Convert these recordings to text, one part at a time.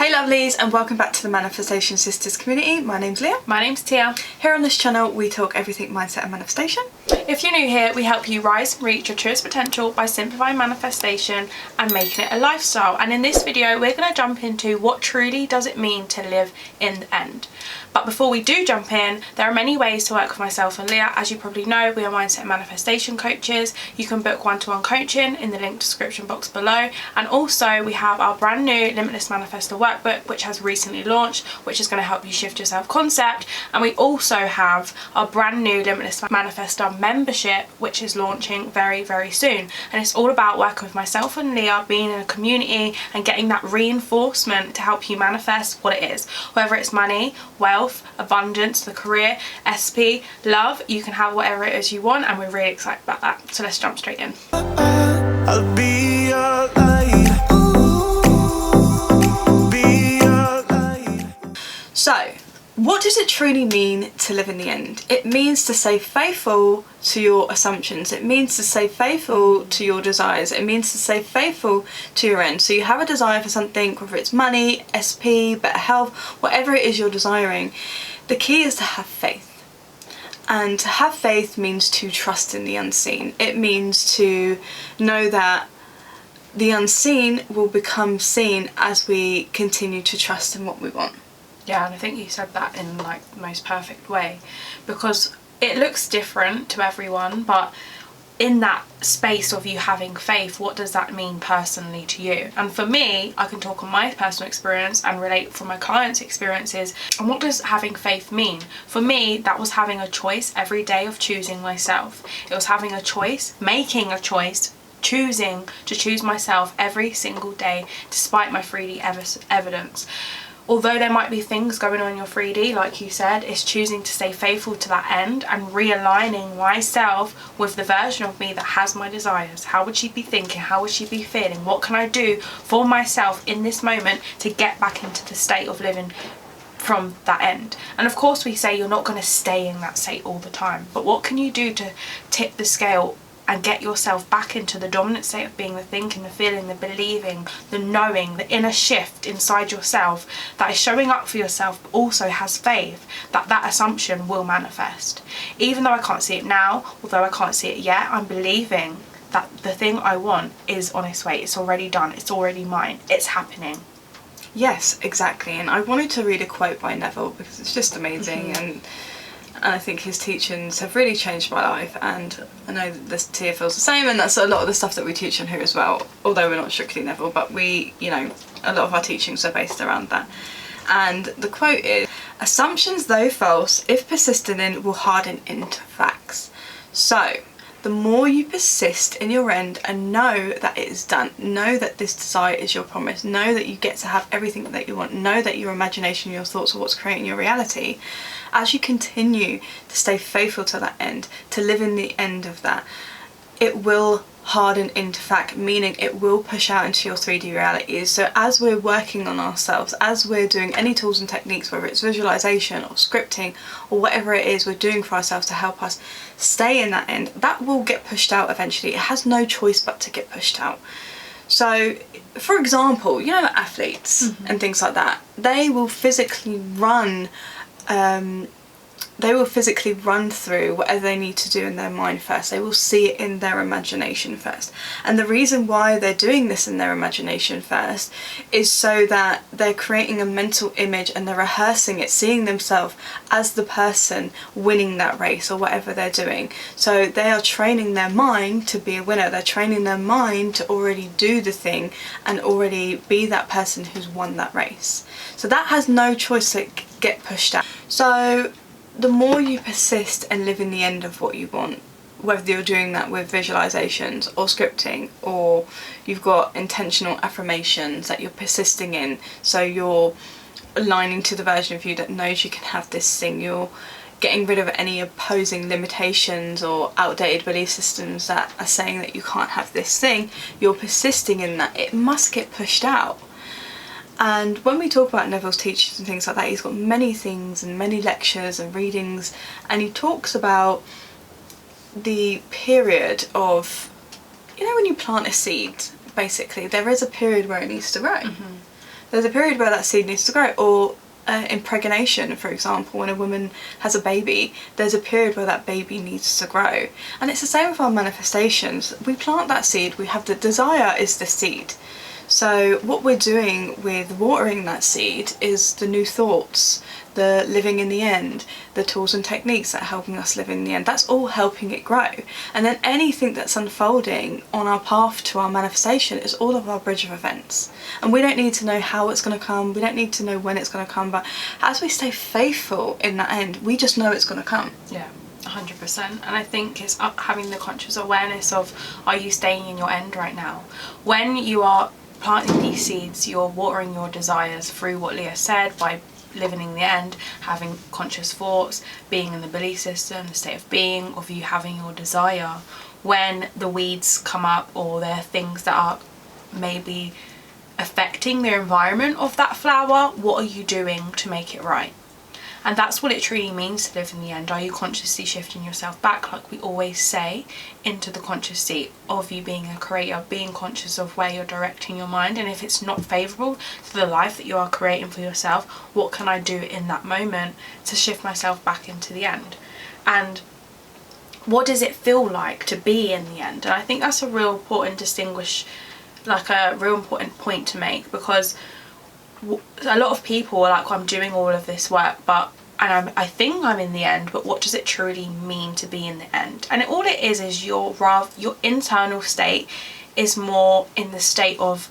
Hey lovelies, and welcome back to the Manifestation Sisters community. My name's Leah. My name's Tia. Here on this channel we talk everything mindset and manifestation. If you're new here, we help you rise and reach your truest potential by simplifying manifestation and making it a lifestyle. And in this video we're going to jump into what truly does it mean to live in the end. But before we do jump in, there are many ways to work with myself and Leah. As you probably know, we are mindset and manifestation coaches. You can book one-to-one coaching in the link description box below. And also we have our brand new Limitless Manifestor workbook, which has recently launched, which is going to help you shift your self-concept. And we also have our brand new Limitless Manifestor membership, which is launching very, very soon. And it's all about working with myself and Leah, being in a community and getting that reinforcement to help you manifest what it is. Whether it's money, wealth, abundance, the career, SP, love, you can have whatever it is you want, and we're really excited about that. So let's jump straight in. I'll be your light. So, what does it truly mean to live in the end? It means to stay faithful to your assumptions. It means to stay faithful to your desires. It means to stay faithful to your end. So you have a desire for something, whether it's money, SP, better health, whatever it is you're desiring. The key is to have faith. And to have faith means to trust in the unseen. It means to know that the unseen will become seen as we continue to trust in what we want. Yeah, and I think you said that in like the most perfect way, because it looks different to everyone, but in that space of you having faith, what does that mean personally to you? And for me, I can talk on my personal experience and relate from my clients' experiences. And what does having faith mean? For me, that was having a choice every day of choosing myself. It was having a choice, making a choice, choosing to choose myself every single day, despite my 3D evidence. Although there might be things going on in your 3D, like you said, it's choosing to stay faithful to that end and realigning myself with the version of me that has my desires. How would she be thinking? How would she be feeling? What can I do for myself in this moment to get back into the state of living from that end? And of course we say you're not going to stay in that state all the time, but what can you do to tip the scale and get yourself back into the dominant state of being, the thinking, the feeling, the believing, the knowing, the inner shift inside yourself that is showing up for yourself, but also has faith that that assumption will manifest. Even though I can't see it now, although I can't see it yet, I'm believing that the thing I want is on its way. It's already done. It's already mine. It's happening. Yes, exactly. And I wanted to read a quote by Neville because it's just amazing. And I think his teachings have really changed my life, and I know that this Tia feels the same, and that's a lot of the stuff that we teach on here as well, although we're not strictly Neville, but we, you know, a lot of our teachings are based around that. And the quote is, "Assumptions, though false, if persisted in, will harden into facts." So the more you persist in your end and know that it is done, know that this desire is your promise, know that you get to have everything that you want, know that your imagination, your thoughts are what's creating your reality, as you continue to stay faithful to that end, to live in the end of that, it will harden into fact, meaning it will push out into your 3D realities. So as we're working on ourselves, as we're doing any tools and techniques, whether it's visualization or scripting or whatever it is we're doing for ourselves to help us stay in that end, that will get pushed out eventually. It has no choice but to get pushed out. So for example, you know, athletes and things like that, they will physically run through whatever they need to do in their mind first. They will see it in their imagination first. And the reason why they're doing this in their imagination first is so that they're creating a mental image and they're rehearsing it, seeing themselves as the person winning that race or whatever they're doing. So they are training their mind to be a winner. They're training their mind to already do the thing and already be that person who's won that race. So that has no choice to get pushed out. So the more you persist and live in the end of what you want, whether you're doing that with visualizations or scripting, or you've got intentional affirmations that you're persisting in, so you're aligning to the version of you that knows you can have this thing, you're getting rid of any opposing limitations or outdated belief systems that are saying that you can't have this thing, you're persisting in that, it must get pushed out. And when we talk about Neville's teachings and things like that, he's got many things and many lectures and readings, and he talks about the period of, you know, when you plant a seed, basically there is a period where it needs to grow. There's a period where that seed needs to grow. Or impregnation, for example, when a woman has a baby, there's a period where that baby needs to grow. And it's the same with our manifestations. We plant that seed, we have the desire is the seed. So what we're doing with watering that seed is the new thoughts, the living in the end, the tools and techniques that are helping us live in the end. That's all helping it grow. And then anything that's unfolding on our path to our manifestation is all of our bridge of events. And we don't need to know how it's going to come, we don't need to know when it's going to come, but as we stay faithful in that end, we just know it's going to come. Yeah, 100%. And I think it's having the conscious awareness of, are you staying in your end right now? When you are planting these seeds, you're watering your desires through what Leah said, by living in the end, having conscious thoughts, being in the belief system, the state of being, of you having your desire. When the weeds come up, or there are things that are maybe affecting the environment of that flower, what are you doing to make it right? And that's what it truly means to live in the end. Are you consciously shifting yourself back, like we always say, into the conscious state of you being a creator, being conscious of where you're directing your mind, and if it's not favourable to the life that you are creating for yourself, what can I do in that moment to shift myself back into the end? And what does it feel like to be in the end? And I think that's a real important important point to make, because a lot of people are like, well, I'm doing all of this work, I think I'm in the end, but what does it truly mean to be in the end? And all it is your internal state is more in the state of,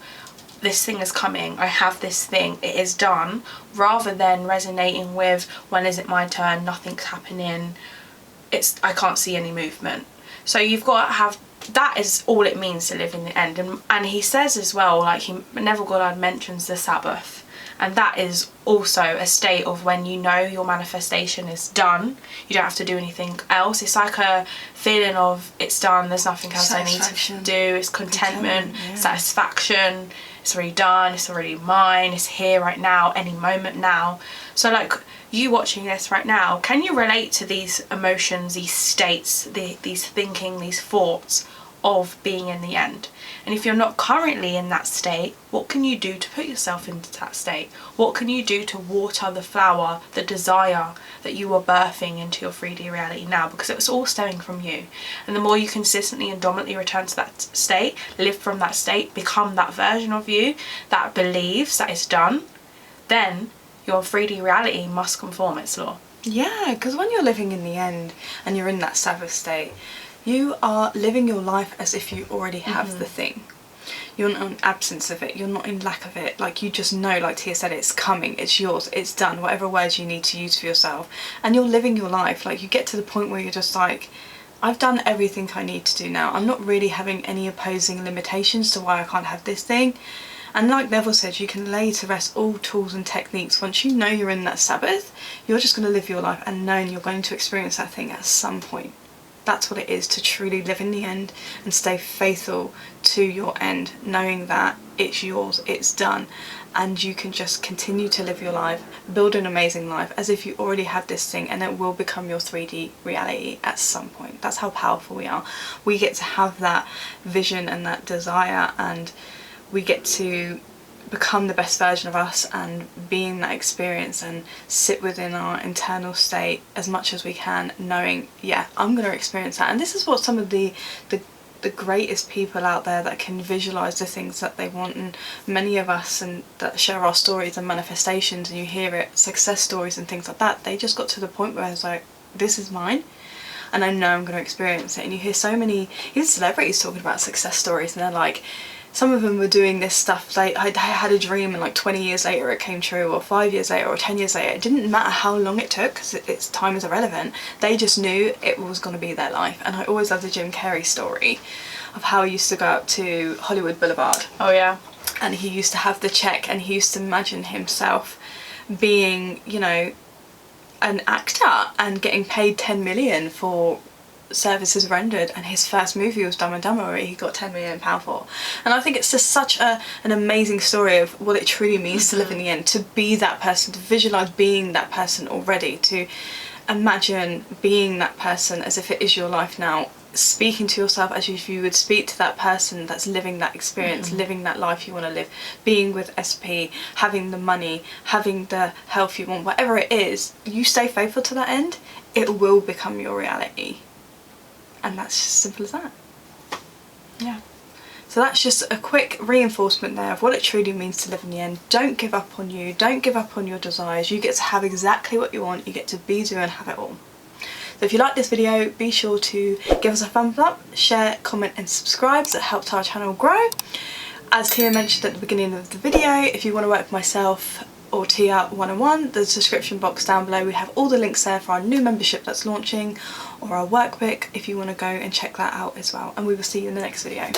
this thing is coming, I have this thing, it is done, rather than resonating with, when is it my turn, nothing's happening, I can't see any movement. So you've got to have, that is all it means to live in the end. And he says as well, like, Neville Goddard mentions the Sabbath, and that is also a state of when you know your manifestation is done, you don't have to do anything else. It's like a feeling of, it's done, there's nothing else I need to do. It's contentment, yeah. Satisfaction, it's already done, it's already mine, it's here right now, any moment now. So like, you watching this right now, can you relate to these emotions, these states, these thinking, these thoughts of being in the end? And if you're not currently in that state, what can you do to put yourself into that state? What can you do to water the flower, the desire that you are birthing into your 3D reality now? Because it's all stemming from you. And the more you consistently and dominantly return to that state, live from that state, become that version of you that believes that it's done, then your 3D reality must conform its law. Yeah, because when you're living in the end and you're in that Sabbath state, you are living your life as if you already have the thing. You're not in absence of it, you're not in lack of it. Like, you just know, like Tia said, it's coming, it's yours, it's done, whatever words you need to use for yourself. And you're living your life. Like, you get to the point where you're just like, I've done everything I need to do now. I'm not really having any opposing limitations to why I can't have this thing. And like Neville said, you can lay to rest all tools and techniques. Once you know you're in that Sabbath, you're just going to live your life and knowing you're going to experience that thing at some point. That's what it is to truly live in the end and stay faithful to your end, knowing that it's yours, it's done, and you can just continue to live your life, build an amazing life as if you already have this thing, and it will become your 3D reality at some point. That's how powerful we are. We get to have that vision and that desire, and we get to become the best version of us and be in that experience and sit within our internal state as much as we can, knowing, yeah, I'm going to experience that. And this is what some of the greatest people out there that can visualize the things that they want, and many of us and that share our stories and manifestations, and you hear it, success stories and things like that, they just got to the point where it's like, this is mine and I know I'm going to experience it. And you hear so many even celebrities talking about success stories, and they're like, some of them were doing this stuff, like I had a dream and like 20 years later it came true, or 5 years later, or 10 years later. It didn't matter how long it took, because its time is irrelevant. They just knew it was going to be their life. And I always love the Jim Carrey story of how he used to go up to Hollywood Boulevard. Oh yeah. And he used to have the check, and he used to imagine himself being, you know, an actor and getting paid 10 million for services rendered, and his first movie was Dumb and Dumber, where he got £10 million for. And I think it's just such an amazing story of what it truly means to live in the end, to be that person, to visualise being that person already, to imagine being that person as if it is your life now, speaking to yourself as if you would speak to that person that's living that experience, living that life you want to live, being with SP, having the money, having the health you want, whatever it is, you stay faithful to that end, it will become your reality. And that's just as simple as that. Yeah. So that's just a quick reinforcement there of what it truly means to live in the end. Don't give up on you, don't give up on your desires. You get to have exactly what you want, you get to be, do and have it all. So if you like this video, be sure to give us a thumbs up, share, comment and subscribe, so it helps our channel grow. As Tia mentioned at the beginning of the video, if you want to work with myself or Tia one-on-one, the description box down below, we have all the links there for our new membership that's launching, or our workbook if you want to go and check that out as well. And we will see you in the next video.